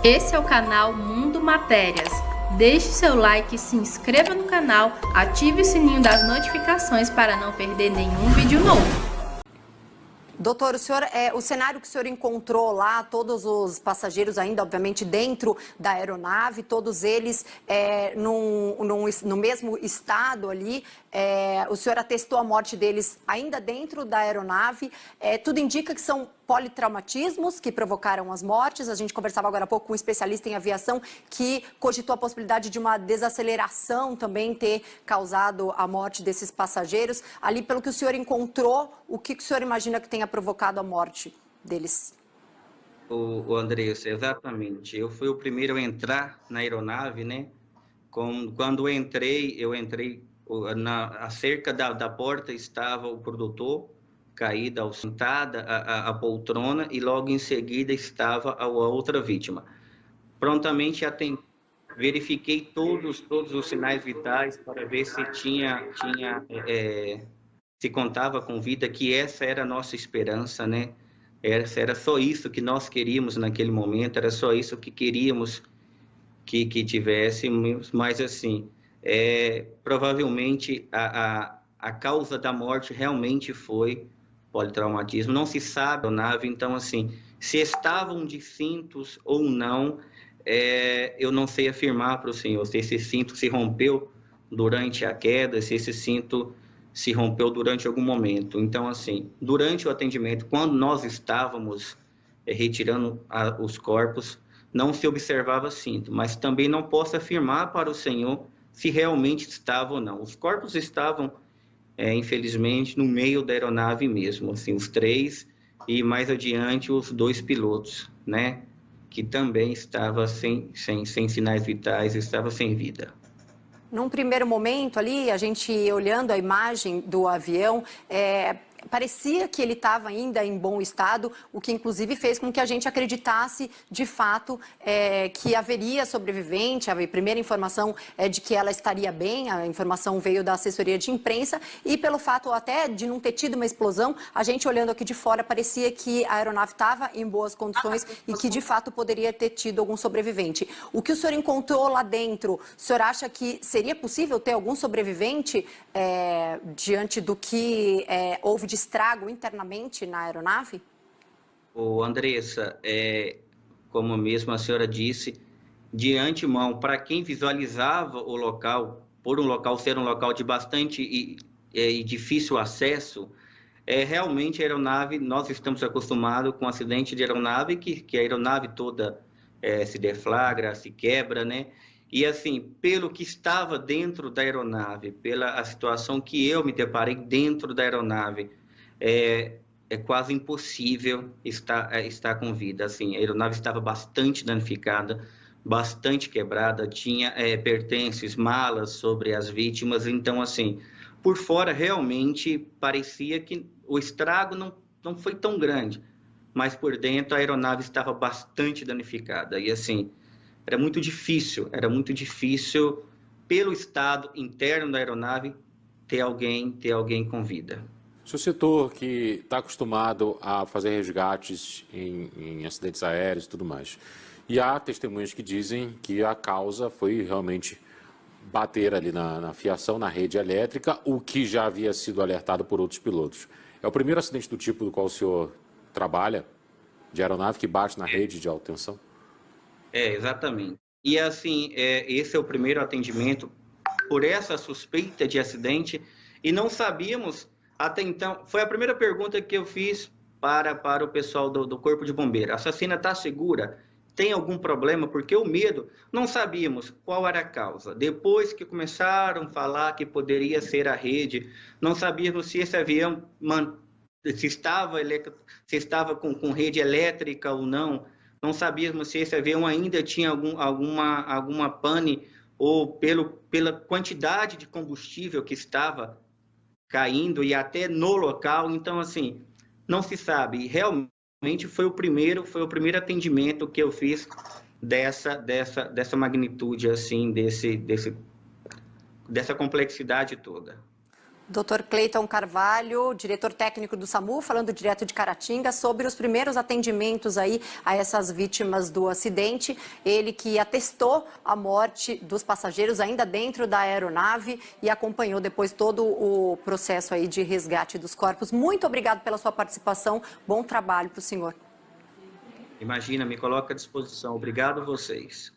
Esse é o canal Mundo Matérias. Deixe seu like, se inscreva no canal, ative o sininho das notificações para não perder nenhum vídeo novo. Doutor, o cenário que o senhor encontrou lá, todos os passageiros ainda, obviamente, dentro da aeronave, todos eles no mesmo estado ali, o senhor atestou a morte deles ainda dentro da aeronave, tudo indica que são politraumatismos que provocaram as mortes. A gente conversava agora há pouco com um especialista em aviação que cogitou a possibilidade de uma desaceleração também ter causado a morte desses passageiros. Ali, pelo que o senhor encontrou, o que o senhor imagina que tenha provocado a morte deles? O Andressa, exatamente. Eu fui o primeiro a entrar na aeronave, né? Quando eu entrei cerca da porta estava o produtor, caída, sentada a poltrona, e logo em seguida estava a outra vítima. Prontamente verifiquei todos os sinais vitais para ver se se contava com vida, que essa era a nossa esperança, né? Era só isso que nós queríamos naquele momento, era só isso que queríamos que tivéssemos, mas assim, provavelmente a causa da morte realmente foi politraumatismo. Não se sabe a nave, então assim, se estavam de cintos ou não, eu não sei afirmar para o senhor se esse cinto se rompeu durante a queda, se esse cinto se rompeu durante algum momento. Então assim, durante o atendimento, quando nós estávamos retirando os corpos, não se observava cinto, mas também não posso afirmar para o senhor se realmente estava ou não. Os corpos estavam, infelizmente, no meio da aeronave mesmo, assim, os três, e mais adiante os dois pilotos, né, que também estava sem sinais vitais, estava sem vida. Num primeiro momento ali, a gente olhando a imagem do avião, parecia que ele estava ainda em bom estado, o que inclusive fez com que a gente acreditasse de fato que haveria sobrevivente. A primeira informação é de que ela estaria bem, a informação veio da assessoria de imprensa, e pelo fato até de não ter tido uma explosão, a gente olhando aqui de fora parecia que a aeronave estava em boas condições e que de fato poderia ter tido algum sobrevivente. O que o senhor encontrou lá dentro, o senhor acha que seria possível ter algum sobrevivente diante do que houve de estrago internamente na aeronave? Andressa, como mesmo a senhora disse, de antemão, para quem visualizava o local, por um local ser um local de bastante e difícil acesso, realmente a aeronave, nós estamos acostumados com acidente de aeronave, que a aeronave toda se deflagra, se quebra, né? E assim, pelo que estava dentro da aeronave, pela situação que eu me deparei dentro da aeronave, é quase impossível estar com vida. Assim, a aeronave estava bastante danificada, bastante quebrada, tinha pertences, malas sobre as vítimas. Então, assim, por fora realmente parecia que o estrago não foi tão grande, mas por dentro a aeronave estava bastante danificada. E assim, era muito difícil pelo estado interno da aeronave ter alguém com vida. O senhor citou que está acostumado a fazer resgates em acidentes aéreos e tudo mais. E há testemunhas que dizem que a causa foi realmente bater ali na fiação, na rede elétrica, o que já havia sido alertado por outros pilotos. É o primeiro acidente do tipo do qual o senhor trabalha, de aeronave, que bate na rede de alta tensão? Exatamente. E assim, esse é o primeiro atendimento por essa suspeita de acidente, e não sabíamos até então. Foi a primeira pergunta que eu fiz para o pessoal do Corpo de Bombeiro. A assassina está segura? Tem algum problema? Porque o medo, não sabíamos qual era a causa. Depois que começaram a falar que poderia ser a rede, não sabíamos se esse avião se estava com rede elétrica ou não. Não sabíamos se esse avião ainda tinha alguma pane, ou pela quantidade de combustível que estava caindo e até no local. Então, assim, não se sabe. E realmente foi o primeiro atendimento que eu fiz dessa magnitude, assim, dessa complexidade toda. Dr. Cleiton Carvalho, diretor técnico do SAMU, falando direto de Caratinga sobre os primeiros atendimentos aí a essas vítimas do acidente. Ele que atestou a morte dos passageiros ainda dentro da aeronave e acompanhou depois todo o processo aí de resgate dos corpos. Muito obrigado pela sua participação. Bom trabalho para o senhor. Imagina, me coloca à disposição. Obrigado a vocês.